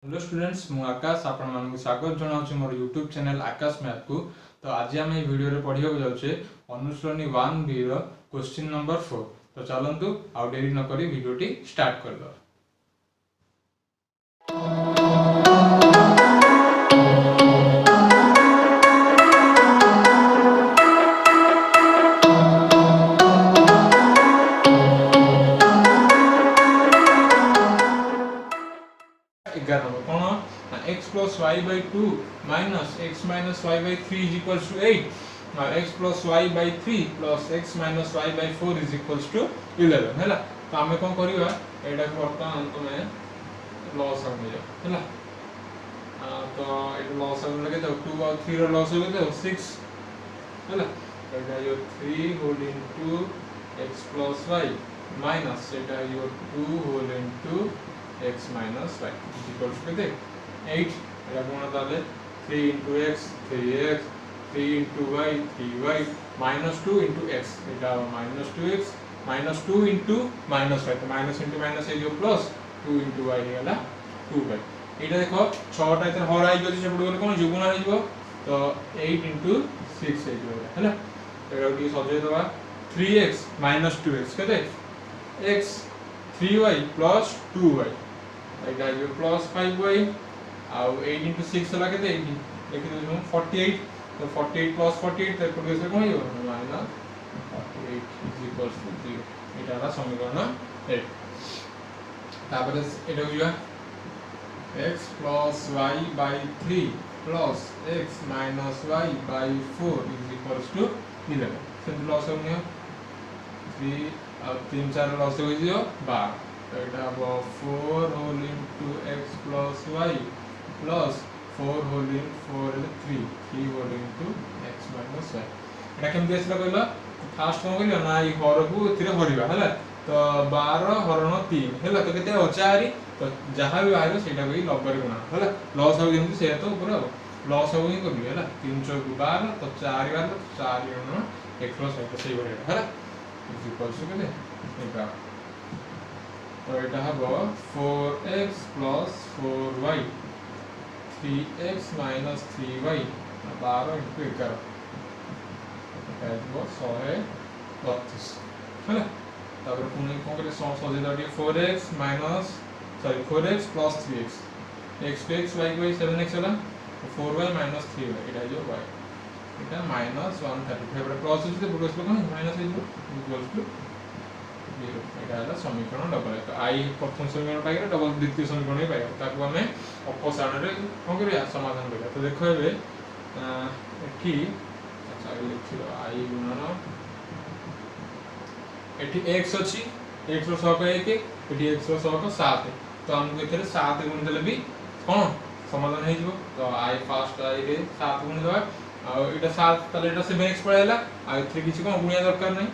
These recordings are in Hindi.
हेलो स्टूडेंट्स मु आकाश आपण मानक स्वागत जनाऊँ मोर यूट्यूब चैनल आकाश मैथ को। तो आज आम वीडियो रे पढ़िया जाऊे अनुश्रेणी 1B क्वेश्चन नंबर 4। तो चलतु आउ डेरी न करी वीडियोटी स्टार्ट कर दो। 11 नंबर कौन x plus y by 2 minus x minus y by 3 is equals to 8 और x plus y by 3 plus x minus y by 4 is equals to 11 हैला। तो आमे कोन करिवा एटा को वर्तमान तमे लॉस हो जाय हैला। तो एटा लॉस हो लगे तो 2 और 3 रो लॉस हो गए तो 6 हैला। एटा यो 3 whole into x plus y minus एटा यो 2 whole into x minus y is equals to 8 এটা কোন তাহলে 3 into x 3x 3 into y 3y minus 2 into x এটা minus 2x minus 2 into minus y तो minus into minus এই যে plus 2 into y ହେଲା 2y এটা দেখো 6 টা এতে হরাই যদি সেপট গলে কোন যোগগুণ হই যাব তো 8 into 6 হই যাব हैला। এটা কি সজাই দেবা 3x minus 2x কেতে x 3y plus 2y এটা you plus 5y R 8 into 6 হলা কেতে 80 লিখি দেবো 48 তো 48 plus 48 তারপর এসে কোন হইব মাইনাস 48 is equals to 0 এটা হলো সমীকরণ 8। তারপরে এটা হইবা x plus y by 3 plus x minus y by 4 is equals to 11 সেটা লস হবে 3 আর 3 4 লস হয়ে যাবে 12 तो এটা হবে 4 whole into x plus y plus 4 whole in 4 है 3 whole into x minus y এটা কেমন দিয়েছিল কইলো ফার্স্ট কোন কইলো না এই হরকু এতিরে হরিবা हैला। तो 12 हरण 3 हैला तो केते 4 तो जहां भी आइलो सेटा कोई लबर गुणा हैला लॉस हो जेमति से तो ऊपर लॉस हो ही करबी हैला 3 4 12 तो 4 12 तो 4 गुणा x plus y तो सही बनेगा हैला इज इक्वल्स टू केते एटा तो এটা হবে 4x plus 4y 3x minus 3y 12 into 11 এটা হবে 132 हैला। তারপরে পুনে কোন করে সহজে দাও 4x minus 4x plus 3x x to x y by 7x হলো 4y minus 3y এটা হলো y এটা minus 135 এবারে প্লাস হচ্ছে পুরো আসলে কোন মাইনাস হয়ে যাবে ইকুয়াল টু 0 এটা হলো সমীকরণ ডবল। তো i প্রথম সমীকরণ পাই গেলে ডবল দ্বিতীয় সমীকরণ পাই তাকে আমি অপসারণরে কোন করিয়া সমাধান করিয়া। তো দেখো এবে এটি আচ্ছা লিখিলো i গুণন এটি x ଅଛି x ର সহগ 1 এটি x ର সহগ 7 তো हमको এখানে 7 গুণ দেলে भी কোন সমাধান হয়ে যাব। তো i ফার্স্ট i রে 7 গুণ দেবা আর এটা 7 তাহলে এটা 7x পড়াইলা আর এর কিছু কোন গুণিয়া দরকার নাই।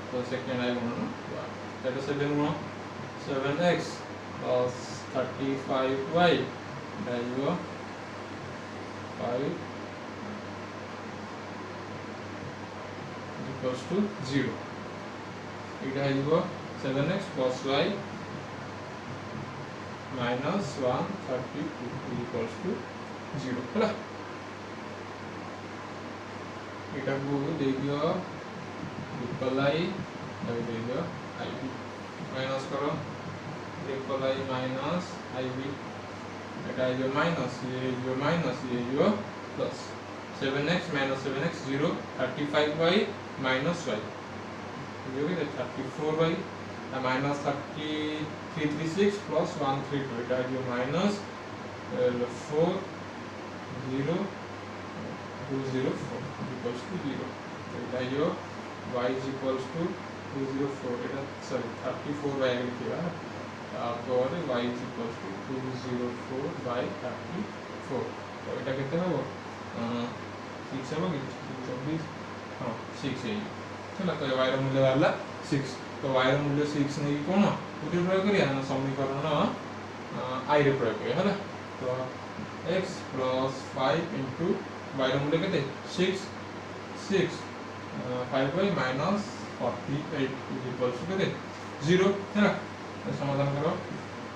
তো সেকেন্ড i গুণন এটা 7 গুণ 7x plus 35y এটা হইব 5 equals to 0 এটা হইব 7x plus y minus 132 equals to 0 ହେଲା। এটা কো দেই দিও ट्रिपल i দেই দিও ib माइनस करो ट्रिपल i माइनस ib এটা जो माइनस ये जो माइनस ये जो plus 7x minus 7x 0 35y minus y ये हो गया 34y minus 336 plus 132 এটা जो माइनस 4 0 204 equals to 0 এটা जो y is equals to 204 এটা সরি 34 by লিখবা তারপরে y is equals to 204 by 34 তো এটা কেতে হবে 6 হবে কি 24 हां 6 এই ହେଲା। তো y ର ମୂଲ୍ୟ ବାହାରିଲା 6 ତ y ର ମୂଲ୍ୟ 6 ନେଇ କୋନ କୋଠି ପ୍ରୟୋଗ करिया ना समीकरण i रे प्रयोग करिया ହେଲା। तो x plus 5 into y ର ମୂଲ୍ୟ କେତେ 6 5y minus 48 is equals to केते 0 है ना। तो समाधान करो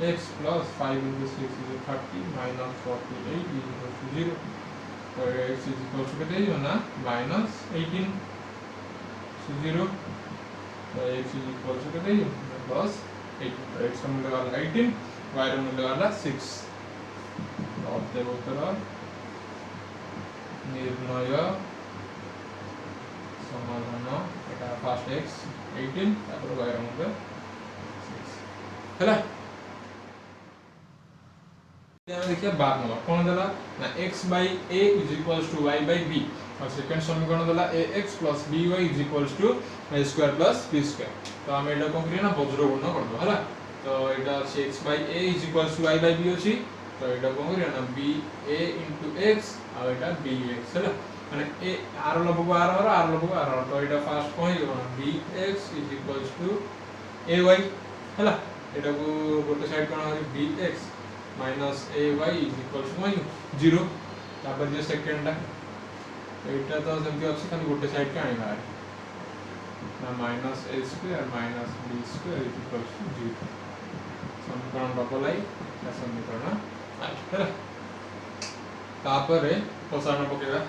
x plus 5 into 6 is 30 minus 48 is equal to 0. So x is equal to कितने जो ना minus 18 so 0. So x is equal to कितने जो plus 18. तो x का मूल्य वाला 18, y का मूल्य वाला 6. तो अब देखो उत्तर निर्णय समाधान এটা ফার্স্ট x 18 তারপর y এর মধ্যে 6 হলা আমরা দেখিয়া 12 নম্বর কোন দেলা না x by a is equals to y by b और सेकंड समीकरण देला ax by is equals to a square plus b square तो हम এটা কোন করি না বজ্র গুণ করব হলা তো এটা আছে x by a is equals to y by b ଅଛି তো এটা কোন করি না b a into x আর এটা bx হলা মানে a r লবব r লবব r তো এটা ফার্স্ট কই দিব না bx is equals to ay হলা এটা কো গোটে সাইড কোন হবে bx minus ay is equals to 0 তারপর যে সেকেন্ডটা এটা তো যেমন আছে খালি গোটে সাইড কে আইবা না minus a square minus b square is equals to 0 समीकरण डबल आई या समीकरण आई है तापरे प्रसारण पकेगा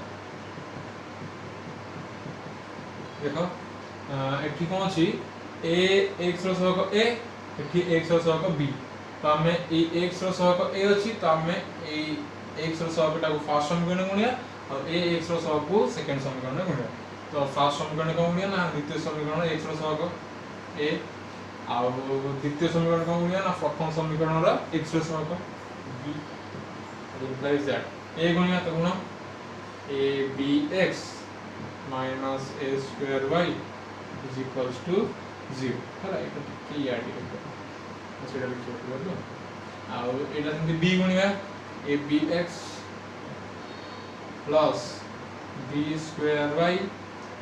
देखो एठी कोन अछि a x रो सहग a एठी x रो सहग b तो हमें ए x रो सहग a अछि तो हमें ए x रो सहगटा को फर्स्ट समीकरण गुणिया और a x रो सहग को सेकंड समीकरण गुणिया तो फर्स्ट समीकरण को गुणिया ना द्वितीय समीकरण x रो सहग a और द्वितीय समीकरण को गुणिया ना प्रथम समीकरण रा x row सहग b implies that a गुणिया तो गुण a bx minus a square y is equals to 0 हला एटा के याद रखो सेटा भी छोट करलो आ एटा सेमति b गुणिया a bx plus b square y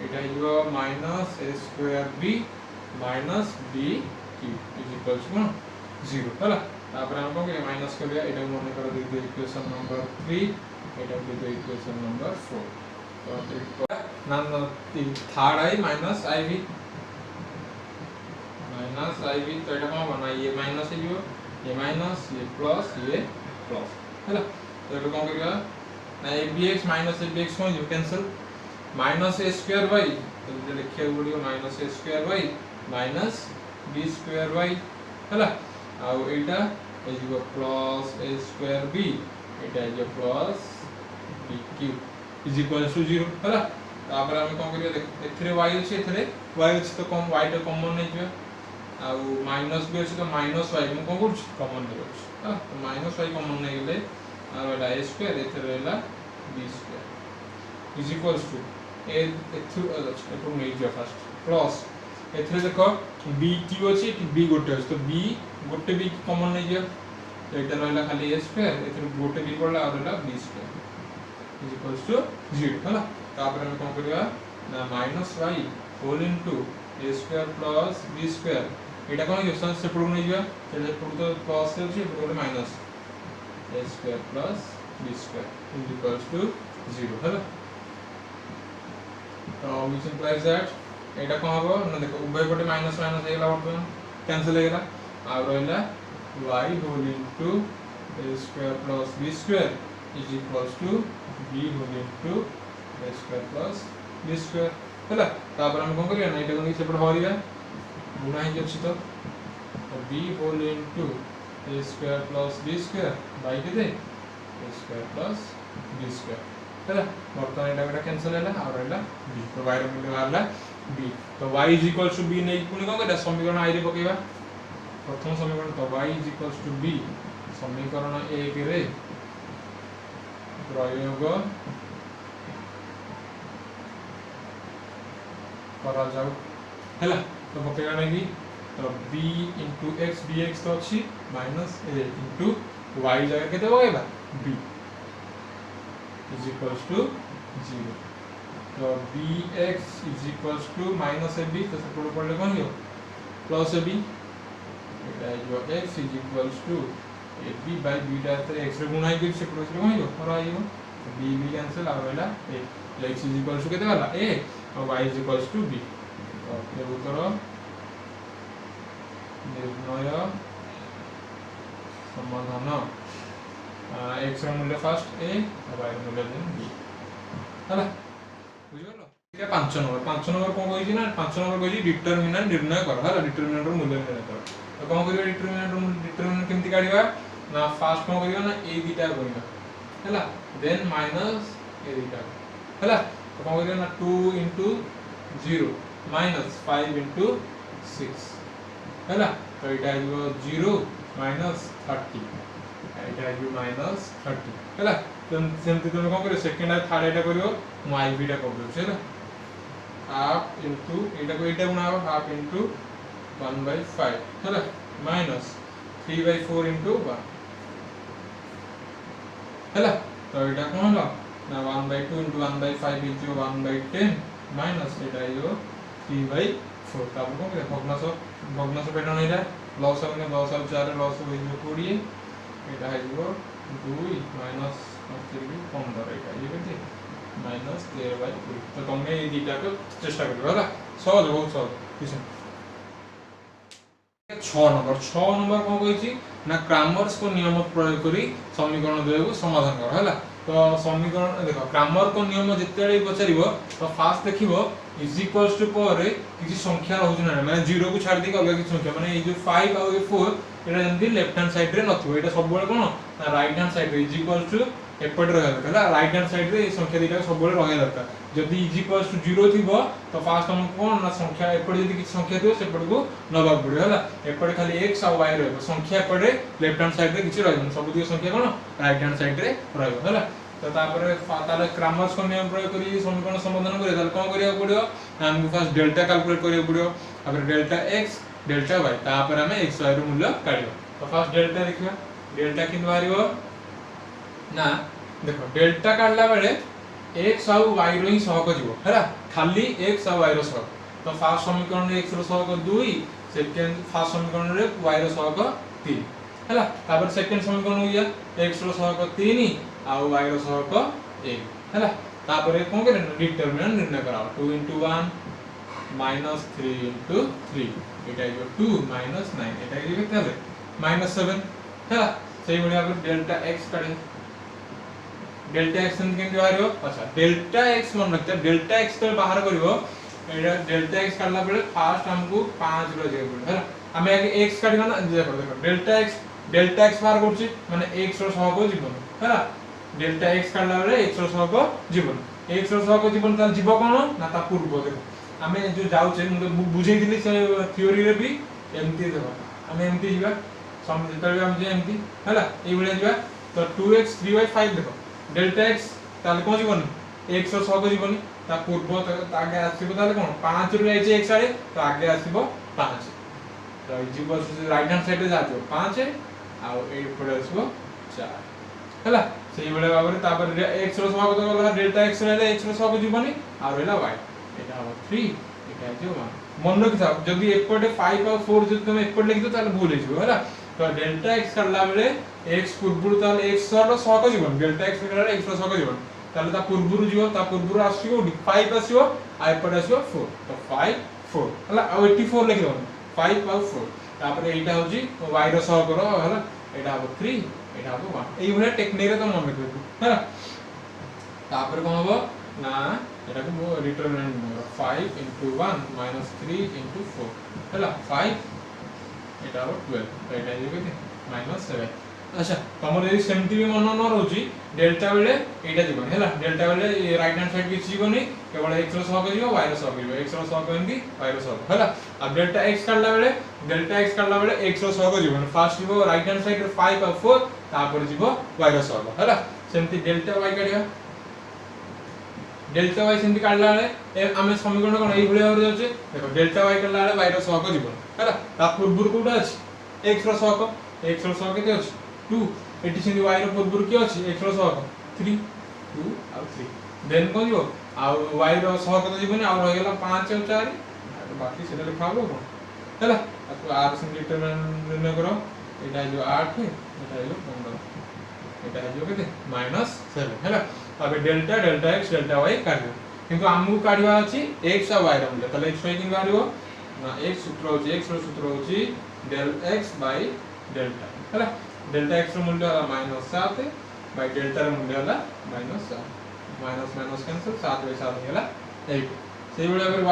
एटा हियो minus a square b minus b cube is equals to 0 हला तापर हम को माइनस कर लिया एटा मन कर दे इक्वेशन नंबर 3 एटा दे इक्वेशन नंबर 4 तो नाम थर्ड आई माइनस आईवी तो এটা কম বনা ये माइनस है ये माइनस ये प्लस हैला तो এটা কম করিবা ना abx minus abx कोन जो cancel minus a square y तो ये लिखिया पड़ियो minus a square y minus b square y हैला आ एटा ए जो प्लस a square b एटा जो plus b cube is equals to 0 हैला तापर हम कोन करिया देख एथरे y अछि एथरे y अछि तो कम y तो कॉमन नै जियो आ माइनस b अछि तो माइनस y हम कोन करछ कॉमन नै करछ हां तो माइनस y कॉमन नै गेले आ एटा a स्क्वायर एथरे रहला b square is equals to a एथु एथु नै जियो फर्स्ट प्लस एथरे देखो b क्यू अछि b गोटे अछि तो b गोटे b कॉमन नै जियो तो एटा रहला खाली a स्क्वायर एथरे गोटे b पड़ला और एटा b square is equals to 0 हला तापर हम कोन करिया ना minus y whole into a square plus b square एटा कोन क्वेश्चन से पड़ो नै जिया एटा पड़ो तो प्लस है अछि पड़ो minus a square plus b square is equals to 0 हला तो which implies that एटा कोन हबो ना देखो उभय पटे माइनस माइनस हेला वर्तमान कैंसिल हेला आ रहला y whole into a square plus b square is equals to b whole into a square plus b square हैला तापर हम कोन करिया ना एटा कोन सेपट हरिया गुणा ही अछि तो b whole into a square plus b square by के दे a square plus b square हैला वर्तमान एटा कैंसिल हैला और हैला b तो y रो मूल्य बाहरला b तो y is equals to b नै पुनी कोन एटा समीकरण i रे पकेबा प्रथम समीकरण तो y is equals to b समीकरण 1 रे प्रयोग करा जाऊ हैला तो पकेगा नै भी तो b into x dx तो अछि minus a into y जगह के देबो एबा b is equals to 0 तो bx is equals to minus ab तो सब पड़ले कोन हो प्लस ab एटा जो x is equals to ab by b टा तो x रे गुणा के से प्लस कोन हो और आइयो b b कैंसिल आ गला a x is equals to केते वाला a और y is equals to b तो उत्तर निर्णय समाधान x ର मूल्य फर्स्ट a और y ର मूल्य b हला बुझियलो। ठीक है 5 नंबर कोन कहि ना 5 नंबर कहि डिटरमिनेंट निर्णय कर हला डिटरमिनेंट रो मूल्य निर्णय कर। तो कोन करियो डिटरमिनेंट केमति काढिबा ना फर्स्ट कोन करियो ना a बीटा करियो हला देन माइनस a बीटा हला। तो कोन करियो ना 2 into 0 minus 5 into 6 हला। तो इटा आइबो 0 minus 30 इटा आइबो minus 30 हला। सेमती तुम कोन करियो सेकंड और थर्ड एटा करियो मु आई बीटा कर दो छला हाफ इनटू एटा गुणा हो हाफ इनटू 1/5 हला माइनस 3/4 इनटू 1 हला। तो एटा कोन हला ना 1/2 इनटू 1/5 इनटू 1/10 माइनस एटा आइयो 3/4 तापर कोन करियो भग्नांश पेटन एटा लॉस होने 10 और 4 लॉस हो 20 एटा आइयो 2 माइनस 15 एटा ये केते माइनस 13/2। तो तुमने ये दीटा को चेष्टा करियो हला सहज बहुत सहज किछ 6 नंबर कोन कहि छी ना क्रैमर्स को नियम प्रयोग करी समीकरण द्वय को समाधान कर हला। तो समीकरण देखो क्रैमर को नियम जेतेले पचारिबो तो फास्ट देखिबो इज इक्वल्स टू पर किछि संख्या रहउ ना माने 0 को छाड़ दी अलग किछि संख्या माने ए जो 5 और 4 एटा जंदी लेफ्ट हैंड साइड रे नथो एटा सब बेले कोन ना राइट हैंड साइड रे इज इक्वल्स टू एपट रहला हला राइट हैंड साइड रे संख्या दिटा सब बेले रहय दरकार। जदि इज इक्वल्स टू 0 थिबो तो फास्ट हम कोन ना संख्या एपट जदि किछि संख्या थिबो सेपट को नबा पड़े हला एपट खाली x और y रहबो संख्या एपटे लेफ्ट हैंड साइड रे किछि रहबो सब दियो संख्या कोन राइट हैंड साइड रे रहबो हला। तो तापर ताले क्रैमर्स को नियम प्रयोग करी समीकरण समाधान करे ताले कोन करिया पड़ियो हमको फर्स्ट डेल्टा कैलकुलेट करिया पड़ियो तापर डेल्टा x डेल्टा y तापर हमें x y रो मूल्य काढियो। तो फर्स्ट डेल्टा देखिबा डेल्टा किन बारियो ना देखो डेल्टा काढला बेले x और y रो ही सहग जीवो हैला खाली x और y रो सहग। तो फर्स्ट समीकरण रे x रो सहग 2 सेकंड फर्स्ट समीकरण रे y रो सहग 3 हैला। तापर सेकंड समीकरण हो गया x रो सहग 3 और y रो सहग 1 हैला। तापर कोन करे डिटरमिनेंट निर्णय कराओ 2 into 1 minus 3 into 3 Etah is 2 minus 9 Etah is केते हबे minus 7 हैला। सेही बढिया डेल्टा x काढे डेल्टा x केन बाहरियो अच्छा डेल्टा x मन रखते डेल्टा x तो बाहर करिवो एटा डेल्टा x काढला बेले फास्ट हमको 5 रो जे पड़े हैला। हमें आगे x काढिबा ना देखो डेल्टा x बाहर करछि माने x रो सहग जीवन हैला डेल्टा x काढला बेले x रो सहग जीवन x रो सहग जीवन त जीव कोन ना ता पूर्व देखो हमें जो जाउछे मु बुझेई दिली से थ्योरी रे भी एमती देखो हमें एमती जीवा समझ तबे हम जे एमती हैला ए बळे जीवा। तो 2x 3/5 देखो डेल्टा x ताले कोन जीवन x रो सहग जीवन ता पूर्व त आगे आसीबो ताले कोन 5 रो आइछे x आड़े तो आगे आसीबो 5 तो is equal to right hand side रे जातो 5 आ ए पड़े आसीबो 4 हैला। सेही बळे बाबरे तापर x रो सहग तो गला डेल्टा x रे x रो सहग जीवनी आ रहला y एटा हो 3 एटा जो 1 मन रखि था जदी एपटे 5 और 4 जदी तुम एपट लिखि दो ताले भूल हिजो हैला। तो डेल्टा x करला बेले x पूर्वरु ताले x रो सहग जीवन डेल्टा x करला x रो सहग जीवन ताले ता पूर्वरु जीव ता पूर्वरु आसीबो 5 आसीबो आ एपट आसीबो 4 तो 5 4 हैला आ 84 लिखि दो 5 और 4 तापर एटा होजी y रो सहग रो हैला एटा हो 3 एटा हो 1 एई भले टेक्निक रे तो मन रखिबो हैला। तापर कोन हबो ना एटा को determinant number 5 into 1 minus 3 into 4 हैला 5 एटा हो 12 तो एटा जे केते -7। अच्छा तमर ए सेमती भी मन न रहउची डेल्टा बेले एटा जीवन हैला डेल्टा बेले राइट हैंड साइड किछि जीवनी केवल x रो सहग जीव y रो सहग जीव x रो सहग एंदी y रो सहग हैला। अब डेल्टा x काढला बेले x रो सहग जीवन फास्ट जीव राइट हैंड साइड रे 5 और 4 तापर जीव y रो सहग हैला। सेमती डेल्टा y काढिया डेल्टा y सेमती काढला बेले हमें समीकरण कोन एई भले होर जाउचे देखो डेल्टा y काढला बेले y रो सहग जीवन हैला ता पूर्वरु कोडा अछि x रो सहग केते अछि 2 एटी सिंदी y रो पूर्वरु के अछि x रो सहग 3 2 और 3 देन कोन जो आ y रो सहग तो जीवनी आ रह गेला 5 और 4 बाकी सेटा लिखाबो कोन हैला। तो r से डिटरमिनेंट निर्णय करो एटा जो 8 एटा जो 15 एटा जो केते -7 हैला। अब डेल्टा x डेल्टा y काढियो किंतु हमहु काढिबा अछि x और y रो मूल्य तले x y किन काढियो ना x सूत्र होची x रो सूत्र होची del x by delta हैला। डेल्टा एक्स रो मूल्य होला -7 बाय डेल्टा रो मूल्य होला -7 माइनस माइनस कैंसिल 7 बाय 7 होला 8 सेही बळे अगर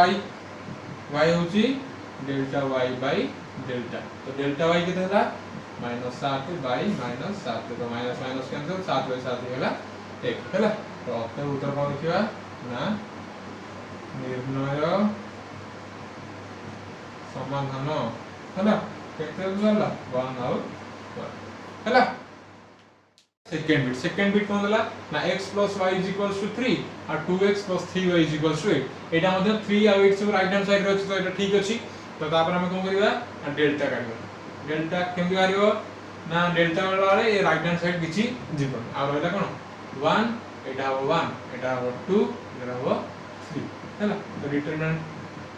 y होची डेल्टा y बाय डेल्टा तो डेल्टा y केते होला -7 बाय -7 तो माइनस माइनस कैंसिल 7 बाय 7 होला 1 हैला तो अतः उत्तर कोन लिखिबा ना निर्णय समाधान हैला केते होला 1 आउट 1 हैला सेकंड बिट कोन होला ना x + y = 3 और 2x + 3y = 8 एटा मध्ये 3 और 8 सब राइट हैंड साइड रे अछि तो एटा ठीक अछि तो तापर हम कोन करिवा ना डेल्टा काढिबा डेल्टा केमि काढिबो ना डेल्टा वाले ए राइट हैंड साइड किछि जीवन और एटा कोन 1 एटा हो 1 एटा हो 2 एटा हो 3 हैला तो डिटरमिनेंट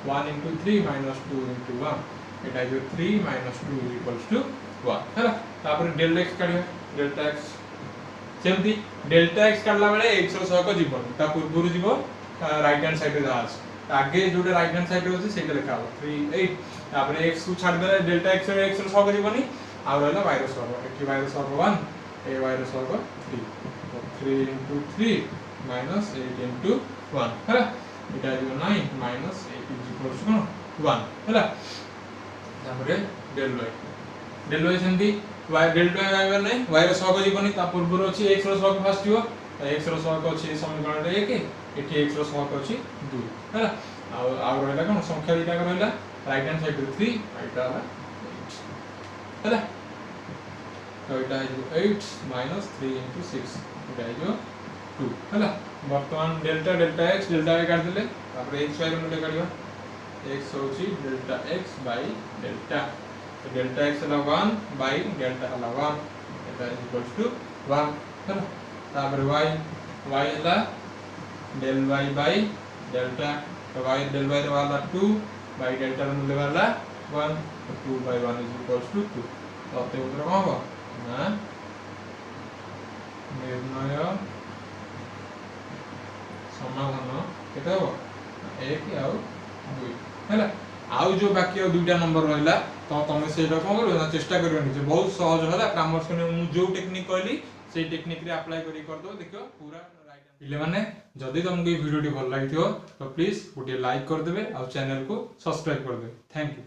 1 * 3 - 2 * 1 एटा जो 3 - 2 = 1 हैला तापर डेल्टा x काढिबा डेल्टा x सेमती डेल्टा x काढला बेले x रो सहक जीवन ता पूर्व जीवो राइट हैंड साइड रे जास आगे जोटे राइट हैंड साइड रे होछि सेटा लिखा हो 3 8 तापर x को छाड़ दे डेल्टा x रो सहक जीवनी आ रहला y रो सहक एठी y रो सहक 1 ए y रो सहक 3 तो 3 * 3 - 8 * 1 हैला एटा जो 9 - 8 = 1 हैला तापर डेल y सेमती y डेल्टा y नै y रो सहक जीवनी ता पूर्व अछि x रो सहक फर्स्ट जीवो x रो सहक अछि समीकरण रे 1 एठी x रो सहक अछि 2 हैला आ रहला कोन संख्या दिटा रहला राइट हैंड साइड रे 3 एटा होला 8 हैला तो एटा है 8 - 3 * 6 एटा है 2 हैला वर्तमान डेल्टा x डेल्टा y काट देले तापर x y रो मूल्य काढिबा x होछि डेल्टा x बाय डेल्टा तो डेल्टा x होला 1 बाय डेल्टा होला 1 एटा इक्वल्स टू 1 हैला तापर y होला डेल y बाय डेल्टा तो y डेल y रे वाला 2 बाय डेल्टा रो मूल्य वाला 1 तो 2 बाय 1 इक्वल्स टू 2 तो अते उत्तर कोन हो ना निर्णय समाधान केते हो 1 और 2 हैला आउ जो बाकी दुटा नंबर रहला तो तमे सेटा कोन करू ना चेष्टा करबे जे बहुत सहज होला ग्रामर से मु जो टेक्निक कहली से टेक्निक रे अप्लाई करी कर दो देखियो पूरा राइट पिले माने जदी तुमको ये वीडियो भल लागिथियो तो प्लीज गोटे लाइक कर देबे और चैनल को सब्सक्राइब कर देबे थैंक यू।